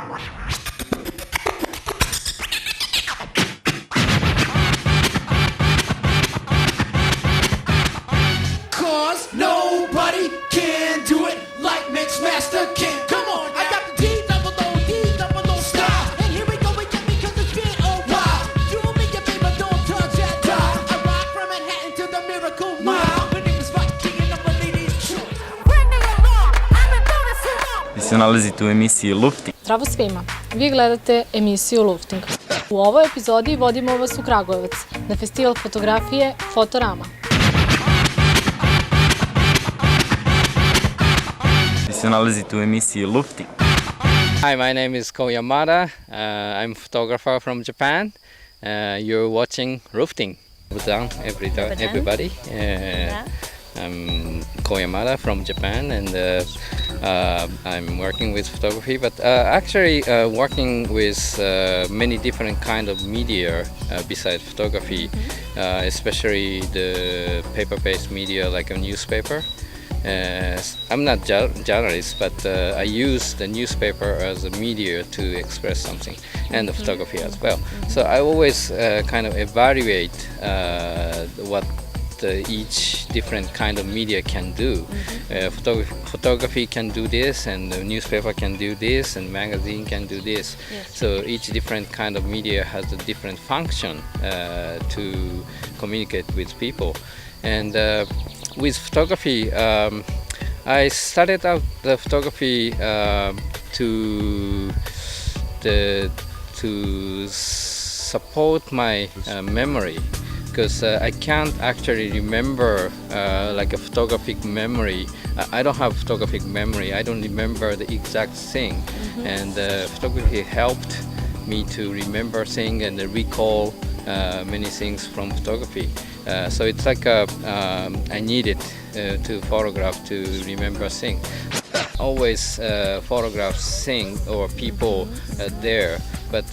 Cause nobody can do it like Mixmaster can. Come on, I got the D-double-O style. And here we go again because it's been a while. You me your favor, don't touch that dial. I rock from Manhattan to the Miracle Mile. My name is Rocky and I'm a lady's choice. Vi se nalazite u emisiji LUFTING. Zdravo svima, vi gledate emisiju LUFTING. U ovoj epizodi vodimo vas u Kragujevac na festival fotografije Fotorama. Vi se nalazite u emisiji LUFTING. Hi, my name is Komadina. I'm a photographer from Japan. You're watching LUFTING. Down everybody. I'm Komadina from Japan, and I'm working with photography, but actually working with many different kind of media besides photography, especially the paper-based media like a newspaper. I'm not journalist, but I use the newspaper as a media to express something, and the photography as well. So I always kind of evaluate what each different kind of media can do. Photography can do this, and the newspaper can do this, and magazine can do this. Yes. So each different kind of media has a different function to communicate with people. And with photography, I started out the photography to support my memory, because I can't actually remember like a photographic memory. I don't have photographic memory. I don't remember the exact thing, and photography helped me to remember things and recall many things from photography. So it's like I needed to photograph to remember things. Always photograph things or people there, but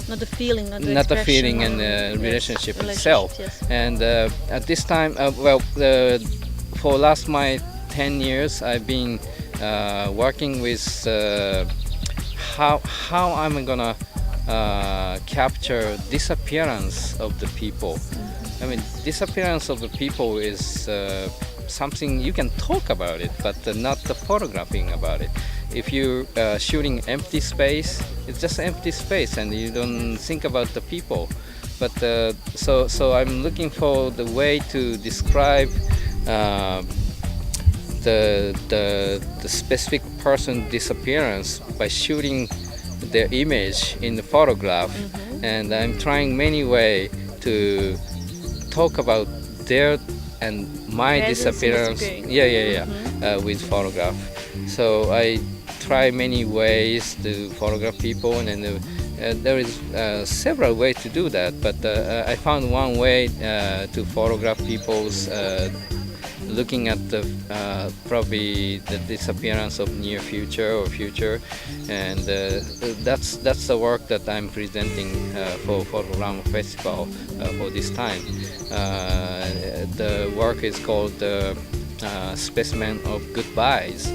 not the feeling, not the feeling and the relationship itself. Yes. And at this time, for last my 10 years, I've been working with how I'm gonna capture disappearance of the people. I mean, disappearance of the people is something you can talk about it, but not the photographing about it. If you're shooting empty space, it's just empty space, and you don't think about the people. But so I'm looking for the way to describe the specific person disappearance by shooting their image in the photograph, and I'm trying many ways to talk about their and my disappearance. With photograph. So I try many ways to photograph people, and there is several ways to do that. But I found one way to photograph people's looking at the probably the disappearance of near future or future, and that's the work that I'm presenting for Fotorama Festival for this time. The work is called Specimen of Goodbyes,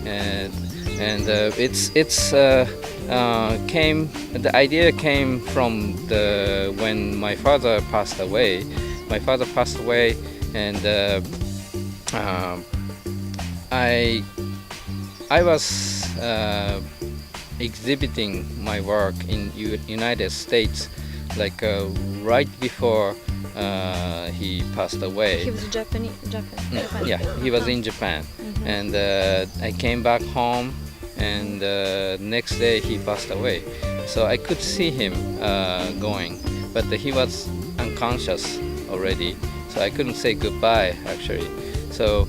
and the idea came from when my father passed away. My father passed away, and I was exhibiting my work in United States, like right before he passed away. He was Japan. Yeah, he was in Japan, and I came back home, and next day he passed away. So I could see him going, but he was unconscious already, so I couldn't say goodbye actually. So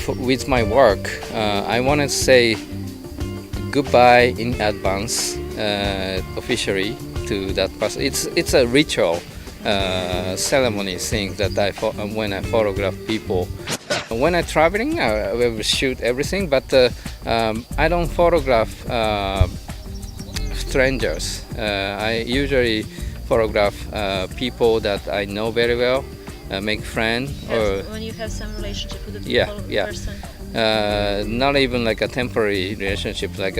with my work, I want to say goodbye in advance, officially, to that person. It's a ritual ceremony thing that when I photograph people. When I'm traveling, I will shoot everything, but I don't photograph strangers. I usually photograph people that I know very well. Make friend, or when you have some relationship with the people, person. not even like a temporary relationship, like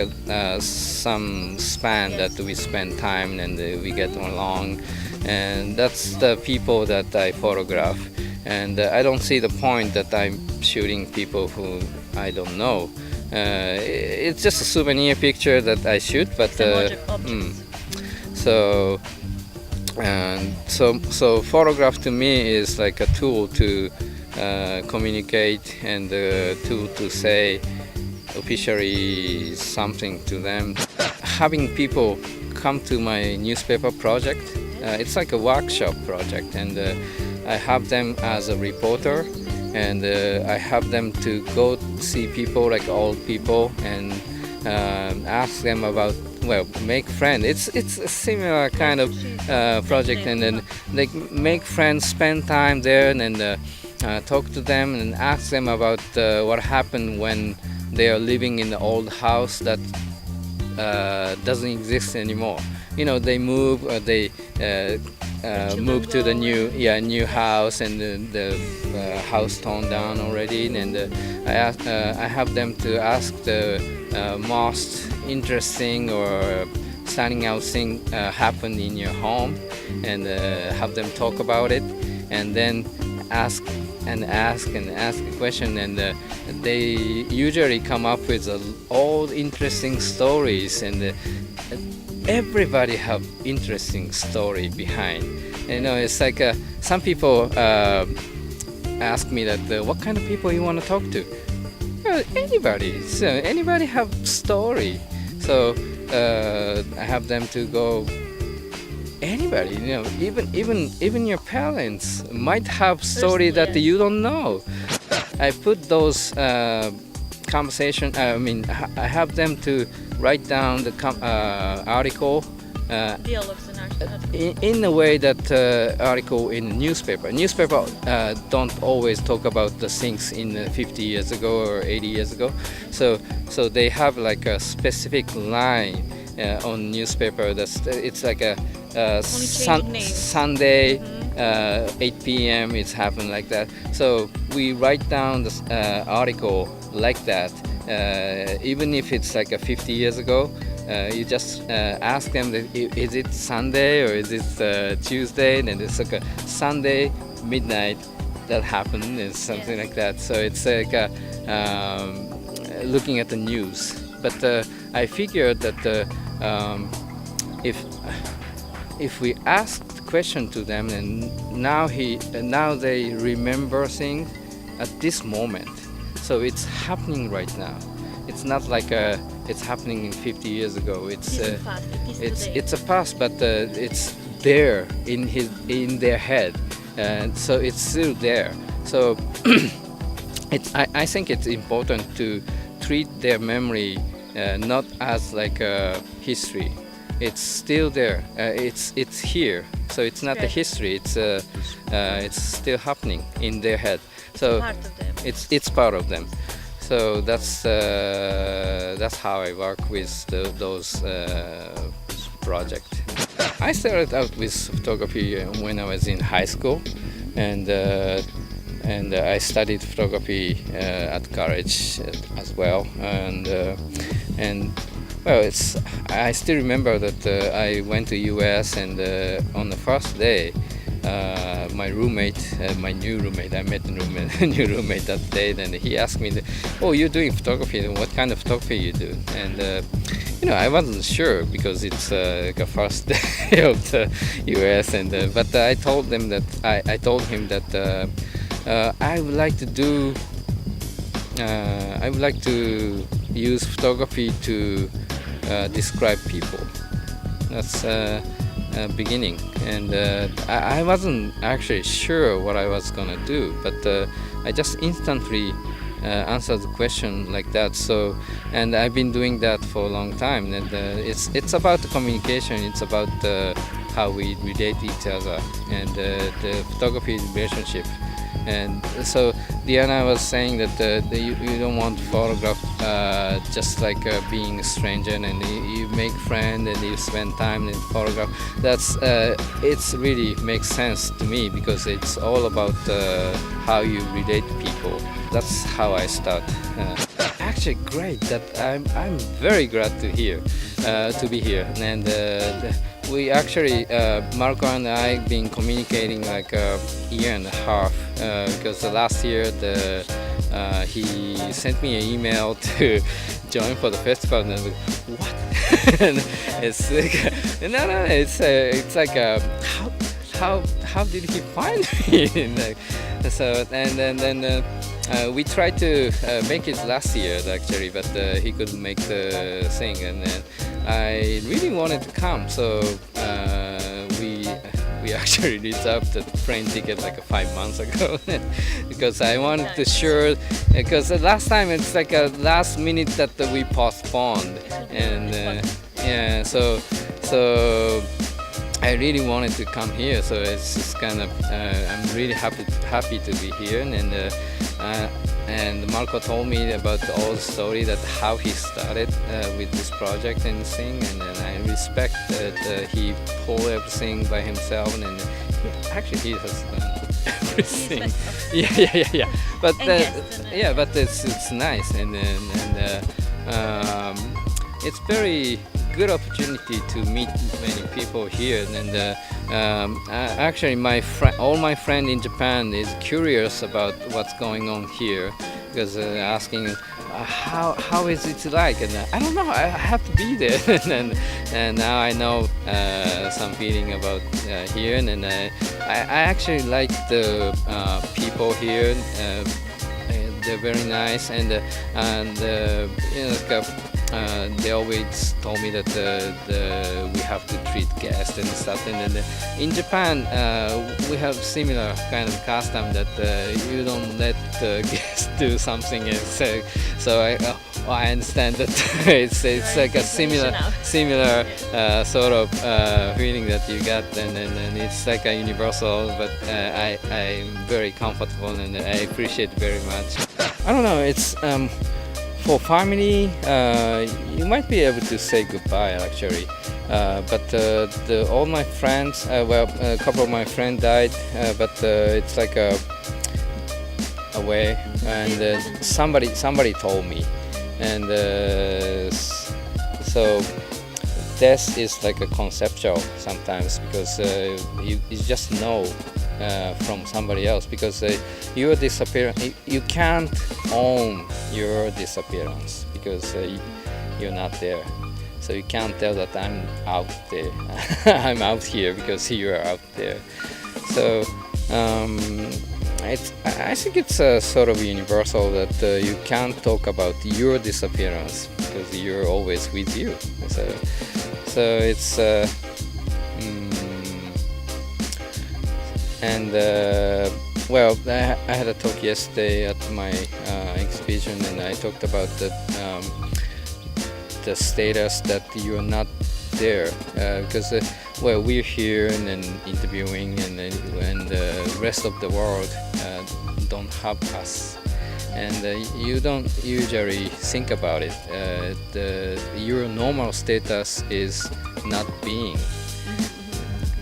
some span that we spend time and we get along, and that's the people that I photograph. And I don't see the point that I'm shooting people who I don't know. It's just a souvenir picture that I shoot, but so photograph to me is like a tool to communicate and a tool to say officially something to them. Having people come to my newspaper project, it's like a workshop project, and I have them as a reporter, and I have them to go see people like old people and ask them about, well, make friends. It's a similar kind of project, and then they make friends, spend time there, and then talk to them and ask them about what happened when they are living in the old house that doesn't exist anymore. You know, they move, or they move to the new house, and the house torn down already. And I have them to ask the most interesting or standing out thing happened in your home, and have them talk about it, and then ask a question, and they usually come up with all interesting stories, and everybody have interesting story behind. You know, it's like some people ask me that what kind of people you want to talk to. Well, anybody. So anybody have story. So I have them to go. Anybody, you know, even your parents might have story that you don't know. I put those conversation. I have them to write down the article in a way that article in newspaper. Newspaper don't always talk about the things in 50 years ago or 80 years ago. So they have like a specific line on newspaper. It's like a Sunday, 8 p.m. It's happened like that. So we write down this article like that. Even if it's like 50 years ago, you just ask them, is it Sunday or is it Tuesday? And it's like a Sunday midnight that happened, and something like that. So it's like looking at the news. But I figured that if we ask the question to them, and now they remember things at this moment. So it's happening right now. It's not like it's happening 50 years ago. It's a past, but it's there in their head, and so it's still there. So I think it's important to treat their memory not as like a history. It's still there. It's here. So it's not a history. It's still happening in their head. So it's part of them. So that's how I work with those projects. I started out with photography when I was in high school, and I studied photography at college as well. And well, I still remember that I went to US, and on the first day, my roommate, my new roommate, I met a new roommate that day, and he asked me, "Oh, you're doing photography? What kind of photography you do?" And I wasn't sure because it's like a first day of the US, and but I told him that I would like to use photography to describe people. That's beginning, and I wasn't actually sure what I was gonna do, but I just instantly answered the question like that. So, and I've been doing that for a long time, and it's about the communication. It's about how we relate each other, and the photography relationship And so Diana was saying that you don't want to photograph just like being a stranger, and you make friends and you spend time in photograph. That's it's really makes sense to me, because it's all about how you relate to people. That's how I start. Actually, great. That I'm very glad to be here, and we actually Marco and I been communicating like a year and a half, because last year he sent me an email to join for the festival, and I'm like, what? And it's like, no, it's like how did he find me? So and then we tried to make it last year actually, but he couldn't make the thing, and I really wanted to come, so we actually reserved the plane ticket like 5 months ago because I wanted to sure, because the last time it's like a last minute that we postponed, and yeah, so I really wanted to come here, so it's just kind of I'm really happy to be here, and Marco told me about all the story, that how he started with this project and thing, and I respect that he pulled everything by himself, and actually he has done everything. Yeah. But but it's nice, and it's very good opportunity to meet many people here, and actually all my friends in Japan is curious about what's going on here, because asking how is it like, and I don't know, I have to be there. and now I know some feeling about here, and I actually like the people here. They're very nice, and you know, they always told me that we have to treat guests and stuff. And in Japan, we have similar kind of custom that you don't let the guests do something else. So I understand that it's like a similar sort of feeling that you got, and it's like a universal. But I'm very comfortable, and I appreciate it very much. I don't know. It's for family, you might be able to say goodbye actually, but all my friends, a couple of my friends died, but it's like a way, and somebody told me, and so death is like a conceptual sometimes, because you just know from somebody else, because your disappearance, you can't own your disappearance, because you're not there, so you can't tell that I'm out there. I'm out here because you're out there. So I think it's a sort of universal that you can't talk about your disappearance because you're always with you. So it's and well, I had a talk yesterday at my exhibition, and I talked about the status that you're not there, because well, we're here and then interviewing, and the rest of the world don't have us, and you don't usually think about it. Your normal status is not being.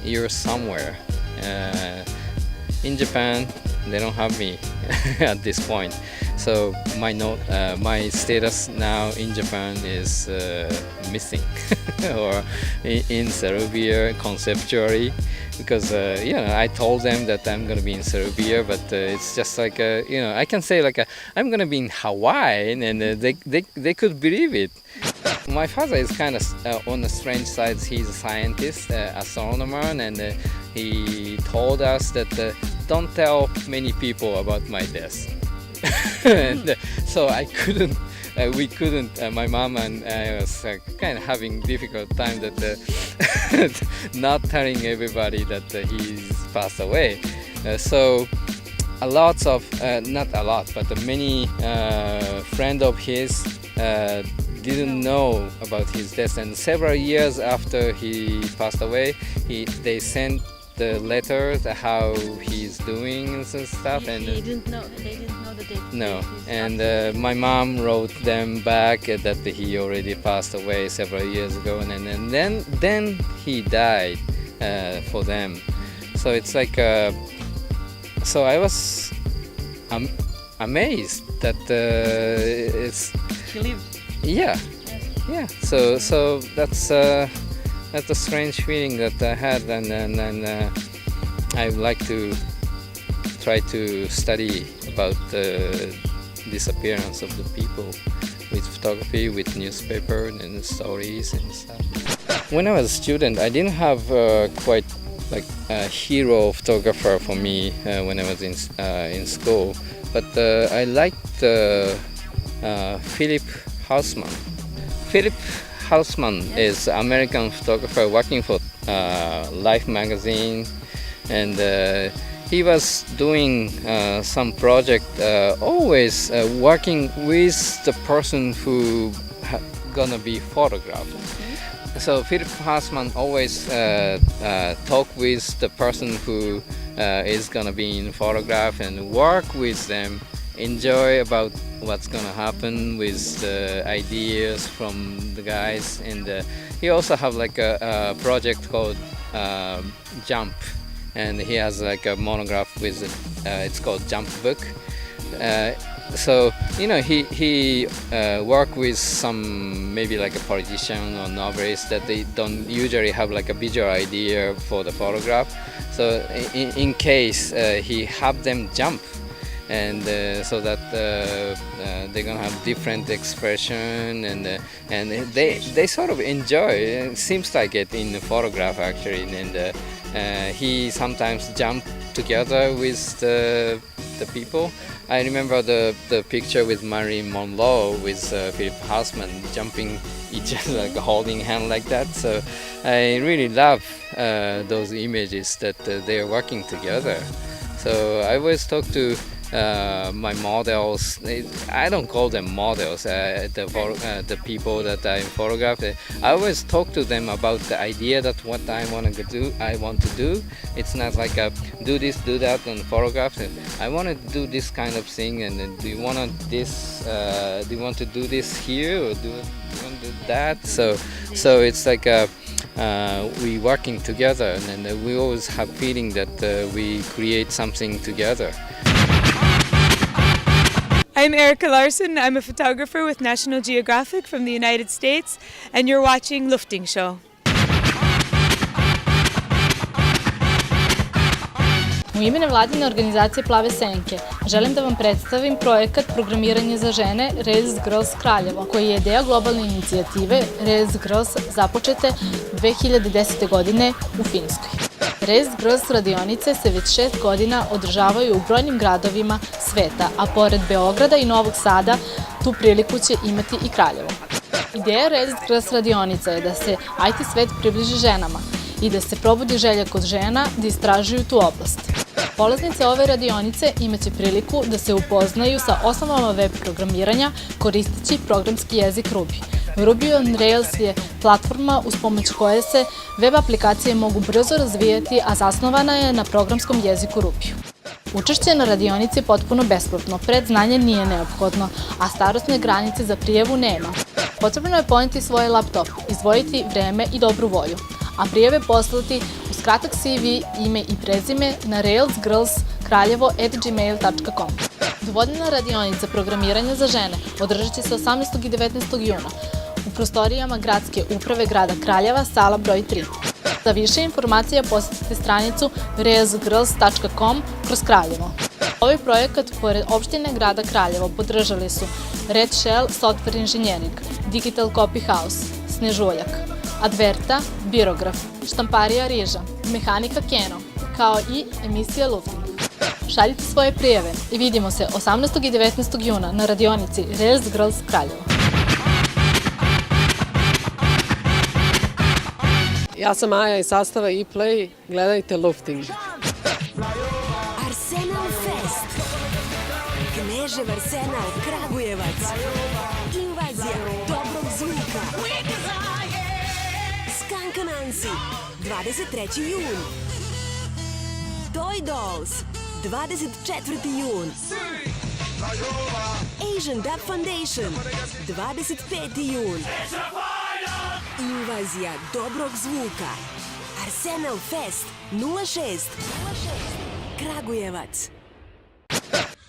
You're somewhere. In Japan, they don't have me at this point, so my status now in Japan is missing, or in Serbia conceptually, because I told them that I'm gonna be in Serbia, but it's just like I can say like I'm gonna be in Hawaii, and they could believe it. My father is kind of on the strange side. He's a scientist, astronomer, and he told us that don't tell many people about my death. And so we couldn't. My mom and I was kind of having difficult time that not telling everybody that he's passed away. So a lot of, not a lot, but many friends of his didn't know about his death, and several years after he passed away, they sent the letters, how he's doing and stuff. They didn't know the date. No, and my mom wrote them back that he already passed away several years ago, and then he died for them. So it's like, so I was amazed that it's. He lived. Yeah. So that's a strange feeling that I had, and I would like to try to study about the disappearance of the people with photography, with newspaper and stories and stuff. When I was a student, I didn't have quite like a hero photographer for me when I was in school, but I liked Philip Hausman. Philip Hausman is an American photographer working for Life magazine, and he was doing some project, always working with the person who gonna be photographed. So Philip Hausman always talk with the person who is gonna be in photograph and work with them, enjoy about what's gonna happen with the ideas from the guys. And he also have like a project called Jump, and he has like a monograph with it's called Jump Book. So you know, he work with some maybe like a politician or novelist that they don't usually have like a visual idea for the photograph. So in case he have them jump, and so that they're gonna have different expression, and they sort of enjoy. It seems like it in the photograph actually, and he sometimes jump together with the people. I remember the picture with Marilyn Monroe with Philip Hausman jumping each other, like holding hand like that. So I really love those images that they are working together. So I always talk to my models. I don't call them models, the people that I photograph. I always talk to them about the idea that what I want to do. It's not like a do this, do that, and photograph. I want to do this kind of thing, and do you want to do this here, or do you want to do that? So it's like we working together, and we always have feeling that we create something together. I'm Erica Larson. I'm a photographer with National Geographic from the United States, and you're watching LUFTING Show. U ime nevladine organizacije Plave Senke želim da vam predstavim projekat Programiranje za žene Raise Girls Kraljevo, koji je ideja globalne inicijative Raise Girls započete 2010. godine u Finskoj. Raise Girls radionice se već 6 godina održavaju u brojnim gradovima sveta, a pored Beograda i Novog Sada tu priliku će imati i Kraljevo. Ideja Raise Girls radionica je da se IT svet približi ženama i da se probudi želja kod žena da istražuju tu oblast. Polaznice ove radionice imaće priliku da se upoznaju sa osnovama web programiranja koristeći programski jezik Ruby. Ruby on Rails je platforma uz pomoć koje se web aplikacije mogu brzo razvijati, a zasnovana je na programskom jeziku Ruby. Učešće na radionici je potpuno besplatno, predznanje nije neophodno, a starosne granice za prijavu nema. Potrebno je poneti svoj laptop, izdvojiti vreme i dobru volju, a prijave poslati uz kratak CV, ime i prezime na railsgirlskraljevo@gmail.com. Dovodena radionica programiranja za žene održat će se 18. i 19. juna u prostorijama Gradske uprave grada Kraljeva, sala broj 3. Za više informacija posjetite stranicu realizovali.com/Kraljevo. Ovaj projekat, pored opštine grada Kraljevo, podržali su Red Shell Software Engineering, Digital Copy House, Snežuljak, Adverta, Birograf, Štamparija Riža, Mehanika Keno, kao i Emisija LUFTING. Šaljite svoje prijave i vidimo se 18. i 19. juna na radionici Rails Girls Kraljevo. Ja sam Maja iz sastava ePlay, gledajte LUFTING. Arsenal Fest. Knežev Arsenal Kragujevac. Invazija dobrog zvuka. Skanka Nansi. 23. jun. Toy Dolls, 24. jun. Asian Dub Foundation, 25. jun. Invazija dobrog zvuka. Arsenal Fest, 06. Kragujevac.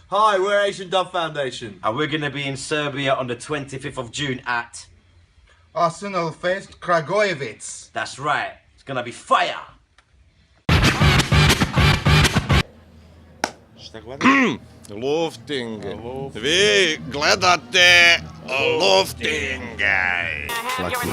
Hi, we're Asian Dub Foundation, and we're going to be in Serbia on the 25th of June at Arsenal Fest, Kragujevac. That's right. It's going to be fire. Šta gledate? Lufting. Vi gledate Lufting. Lako